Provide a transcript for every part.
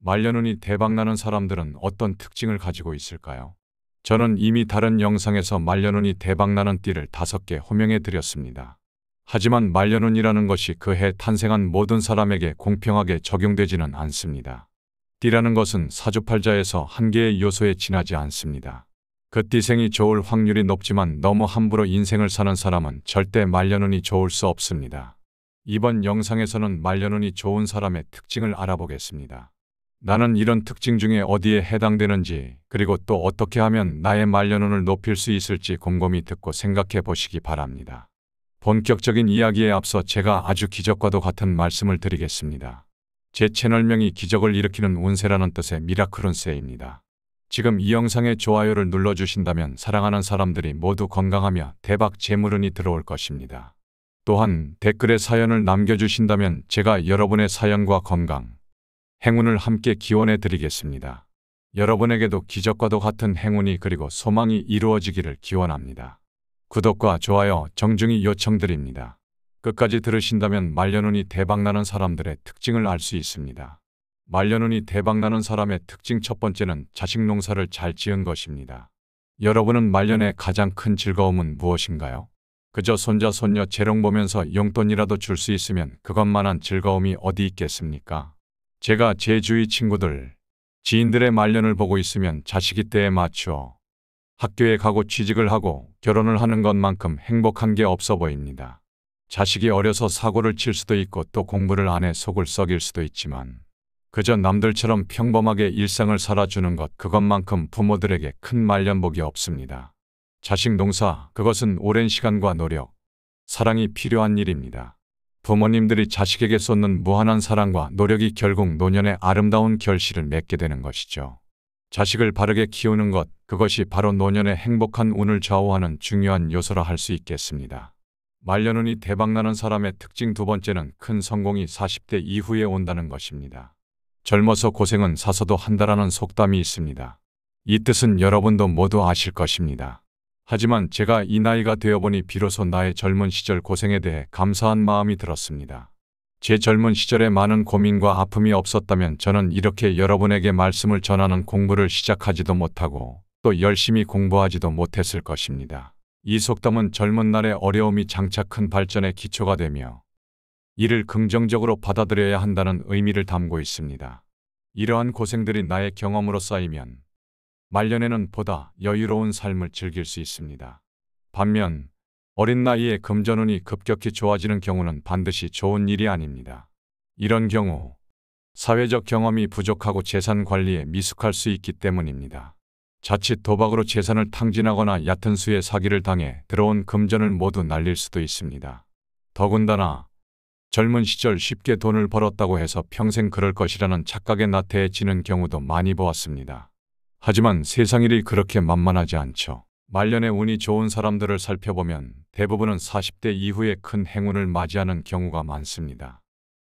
말년운이 대박나는 사람들은 어떤 특징을 가지고 있을까요? 저는 이미 다른 영상에서 말년운이 대박나는 띠를 5개 호명해 드렸습니다. 하지만 말년운이라는 것이 그 해 탄생한 모든 사람에게 공평하게 적용되지는 않습니다. 띠라는 것은 사주팔자에서 한 개의 요소에 지나지 않습니다. 그 띠생이 좋을 확률이 높지만 너무 함부로 인생을 사는 사람은 절대 말년운이 좋을 수 없습니다. 이번 영상에서는 말년운이 좋은 사람의 특징을 알아보겠습니다. 나는 이런 특징 중에 어디에 해당되는지, 그리고 또 어떻게 하면 나의 말년운을 높일 수 있을지 곰곰이 듣고 생각해 보시기 바랍니다. 본격적인 이야기에 앞서 제가 아주 기적과도 같은 말씀을 드리겠습니다. 제 채널명이 기적을 일으키는 운세라는 뜻의 미라클 운세입니다. 지금 이 영상에 좋아요를 눌러주신다면 사랑하는 사람들이 모두 건강하며 대박 재물운이 들어올 것입니다. 또한 댓글에 사연을 남겨주신다면 제가 여러분의 사연과 건강, 행운을 함께 기원해 드리겠습니다. 여러분에게도 기적과도 같은 행운이 그리고 소망이 이루어지기를 기원합니다. 구독과 좋아요 정중히 요청드립니다. 끝까지 들으신다면 말년운이 대박나는 사람들의 특징을 알 수 있습니다. 말년운이 대박나는 사람의 특징 첫 번째는 자식 농사를 잘 지은 것입니다. 여러분은 말년의 가장 큰 즐거움은 무엇인가요? 그저 손자 손녀 재롱 보면서 용돈이라도 줄 수 있으면 그것만한 즐거움이 어디 있겠습니까? 제가 제 주위 친구들, 지인들의 말년을 보고 있으면 자식이 때에 맞추어 학교에 가고 취직을 하고 결혼을 하는 것만큼 행복한 게 없어 보입니다. 자식이 어려서 사고를 칠 수도 있고 또 공부를 안 해 속을 썩일 수도 있지만 그저 남들처럼 평범하게 일상을 살아주는 것, 그것만큼 부모들에게 큰 말년복이 없습니다. 자식 농사, 그것은 오랜 시간과 노력, 사랑이 필요한 일입니다. 부모님들이 자식에게 쏟는 무한한 사랑과 노력이 결국 노년의 아름다운 결실을 맺게 되는 것이죠. 자식을 바르게 키우는 것, 그것이 바로 노년의 행복한 운을 좌우하는 중요한 요소라 할 수 있겠습니다. 말년운이 대박나는 사람의 특징 두 번째는 큰 성공이 40대 이후에 온다는 것입니다. 젊어서 고생은 사서도 한다라는 속담이 있습니다. 이 뜻은 여러분도 모두 아실 것입니다. 하지만 제가 이 나이가 되어보니 비로소 나의 젊은 시절 고생에 대해 감사한 마음이 들었습니다. 제 젊은 시절에 많은 고민과 아픔이 없었다면 저는 이렇게 여러분에게 말씀을 전하는 공부를 시작하지도 못하고 또 열심히 공부하지도 못했을 것입니다. 이 속담은 젊은 날의 어려움이 장차 큰 발전의 기초가 되며 이를 긍정적으로 받아들여야 한다는 의미를 담고 있습니다. 이러한 고생들이 나의 경험으로 쌓이면 말년에는 보다 여유로운 삶을 즐길 수 있습니다. 반면 어린 나이에 금전운이 급격히 좋아지는 경우는 반드시 좋은 일이 아닙니다. 이런 경우 사회적 경험이 부족하고 재산 관리에 미숙할 수 있기 때문입니다. 자칫 도박으로 재산을 탕진하거나 얕은 수의 사기를 당해 들어온 금전을 모두 날릴 수도 있습니다. 더군다나 젊은 시절 쉽게 돈을 벌었다고 해서 평생 그럴 것이라는 착각에 나태해지는 경우도 많이 보았습니다. 하지만 세상일이 그렇게 만만하지 않죠. 말년에 운이 좋은 사람들을 살펴보면 대부분은 40대 이후에 큰 행운을 맞이하는 경우가 많습니다.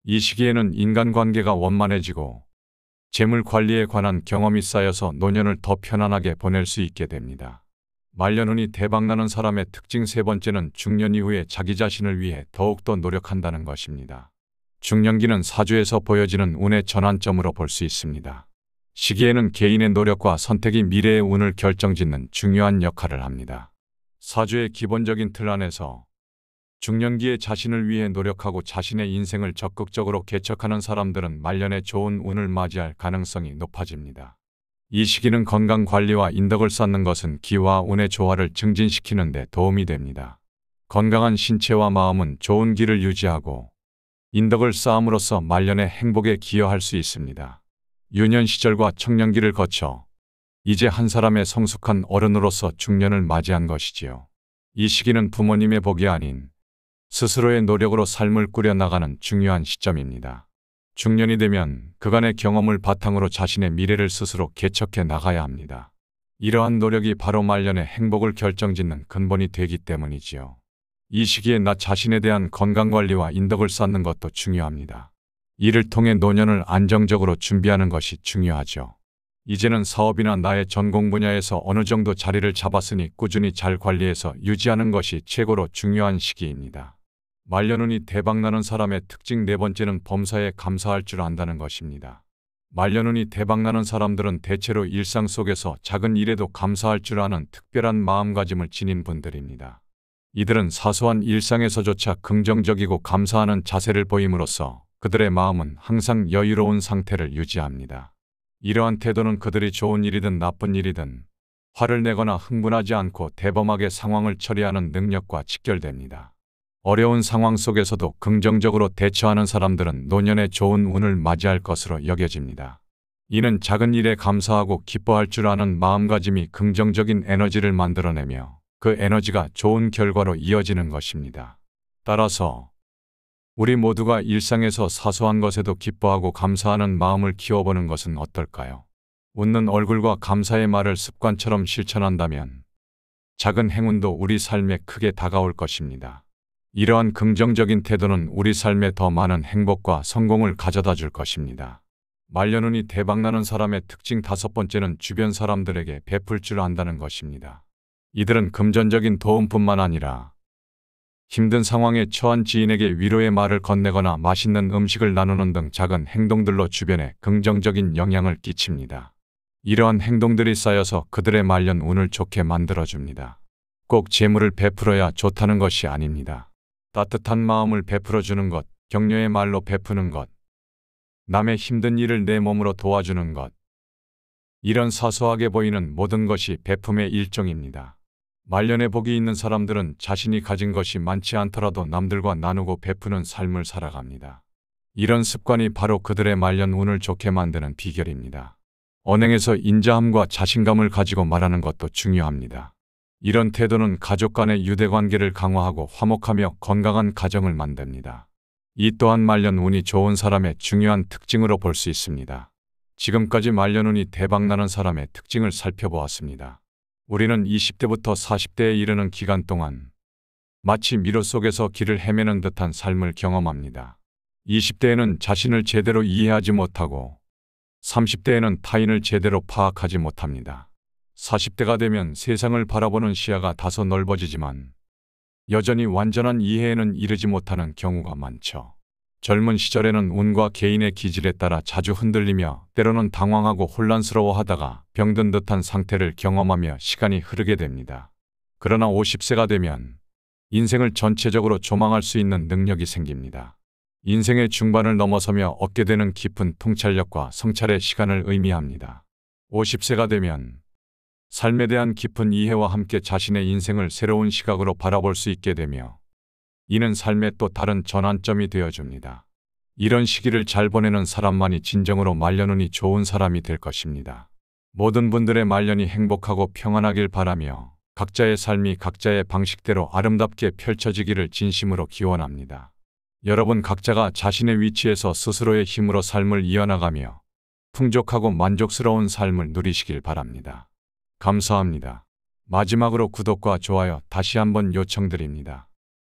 이 시기에는 인간관계가 원만해지고 재물 관리에 관한 경험이 쌓여서 노년을 더 편안하게 보낼 수 있게 됩니다. 말년운이 대박나는 사람의 특징 세 번째는 중년 이후에 자기 자신을 위해 더욱더 노력한다는 것입니다. 중년기는 사주에서 보여지는 운의 전환점으로 볼 수 있습니다. 시기에는 개인의 노력과 선택이 미래의 운을 결정짓는 중요한 역할을 합니다. 사주의 기본적인 틀 안에서 중년기에 자신을 위해 노력하고 자신의 인생을 적극적으로 개척하는 사람들은 말년에 좋은 운을 맞이할 가능성이 높아집니다. 이 시기는 건강관리와 인덕을 쌓는 것은 기와 운의 조화를 증진시키는 데 도움이 됩니다. 건강한 신체와 마음은 좋은 기를 유지하고 인덕을 쌓음으로써 말년의 행복에 기여할 수 있습니다. 유년 시절과 청년기를 거쳐 이제 한 사람의 성숙한 어른으로서 중년을 맞이한 것이지요. 이 시기는 부모님의 복이 아닌 스스로의 노력으로 삶을 꾸려나가는 중요한 시점입니다. 중년이 되면 그간의 경험을 바탕으로 자신의 미래를 스스로 개척해 나가야 합니다. 이러한 노력이 바로 말년의 행복을 결정짓는 근본이 되기 때문이지요. 이 시기에 나 자신에 대한 건강관리와 인덕을 쌓는 것도 중요합니다. 이를 통해 노년을 안정적으로 준비하는 것이 중요하죠. 이제는 사업이나 나의 전공 분야에서 어느 정도 자리를 잡았으니 꾸준히 잘 관리해서 유지하는 것이 최고로 중요한 시기입니다. 말년운이 대박나는 사람의 특징 네 번째는 범사에 감사할 줄 안다는 것입니다. 말년운이 대박나는 사람들은 대체로 일상 속에서 작은 일에도 감사할 줄 아는 특별한 마음가짐을 지닌 분들입니다. 이들은 사소한 일상에서조차 긍정적이고 감사하는 자세를 보임으로써 그들의 마음은 항상 여유로운 상태를 유지합니다. 이러한 태도는 그들이 좋은 일이든 나쁜 일이든 화를 내거나 흥분하지 않고 대범하게 상황을 처리하는 능력과 직결됩니다. 어려운 상황 속에서도 긍정적으로 대처하는 사람들은 노년에 좋은 운을 맞이할 것으로 여겨집니다. 이는 작은 일에 감사하고 기뻐할 줄 아는 마음가짐이 긍정적인 에너지를 만들어내며 그 에너지가 좋은 결과로 이어지는 것입니다. 따라서 우리 모두가 일상에서 사소한 것에도 기뻐하고 감사하는 마음을 키워보는 것은 어떨까요? 웃는 얼굴과 감사의 말을 습관처럼 실천한다면 작은 행운도 우리 삶에 크게 다가올 것입니다. 이러한 긍정적인 태도는 우리 삶에 더 많은 행복과 성공을 가져다 줄 것입니다. 말년운이 대박나는 사람의 특징 5번째는 주변 사람들에게 베풀 줄 안다는 것입니다. 이들은 금전적인 도움뿐만 아니라 힘든 상황에 처한 지인에게 위로의 말을 건네거나 맛있는 음식을 나누는 등 작은 행동들로 주변에 긍정적인 영향을 끼칩니다. 이러한 행동들이 쌓여서 그들의 말년 운을 좋게 만들어줍니다. 꼭 재물을 베풀어야 좋다는 것이 아닙니다. 따뜻한 마음을 베풀어주는 것, 격려의 말로 베푸는 것, 남의 힘든 일을 내 몸으로 도와주는 것, 이런 사소하게 보이는 모든 것이 베품의 일종입니다. 말년에 복이 있는 사람들은 자신이 가진 것이 많지 않더라도 남들과 나누고 베푸는 삶을 살아갑니다. 이런 습관이 바로 그들의 말년 운을 좋게 만드는 비결입니다. 언행에서 인자함과 자신감을 가지고 말하는 것도 중요합니다. 이런 태도는 가족 간의 유대관계를 강화하고 화목하며 건강한 가정을 만듭니다. 이 또한 말년 운이 좋은 사람의 중요한 특징으로 볼 수 있습니다. 지금까지 말년 운이 대박나는 사람의 특징을 살펴보았습니다. 우리는 20대부터 40대에 이르는 기간 동안 마치 미로 속에서 길을 헤매는 듯한 삶을 경험합니다. 20대에는 자신을 제대로 이해하지 못하고 30대에는 타인을 제대로 파악하지 못합니다. 40대가 되면 세상을 바라보는 시야가 다소 넓어지지만 여전히 완전한 이해에는 이르지 못하는 경우가 많죠. 젊은 시절에는 운과 개인의 기질에 따라 자주 흔들리며 때로는 당황하고 혼란스러워하다가 병든 듯한 상태를 경험하며 시간이 흐르게 됩니다. 그러나 50세가 되면 인생을 전체적으로 조망할 수 있는 능력이 생깁니다. 인생의 중반을 넘어서며 얻게 되는 깊은 통찰력과 성찰의 시간을 의미합니다. 50세가 되면 삶에 대한 깊은 이해와 함께 자신의 인생을 새로운 시각으로 바라볼 수 있게 되며 이는 삶의 또 다른 전환점이 되어줍니다. 이런 시기를 잘 보내는 사람만이 진정으로 말년운이 좋은 사람이 될 것입니다. 모든 분들의 말년이 행복하고 평안하길 바라며 각자의 삶이 각자의 방식대로 아름답게 펼쳐지기를 진심으로 기원합니다. 여러분 각자가 자신의 위치에서 스스로의 힘으로 삶을 이어나가며 풍족하고 만족스러운 삶을 누리시길 바랍니다. 감사합니다. 마지막으로 구독과 좋아요 다시 한번 요청드립니다.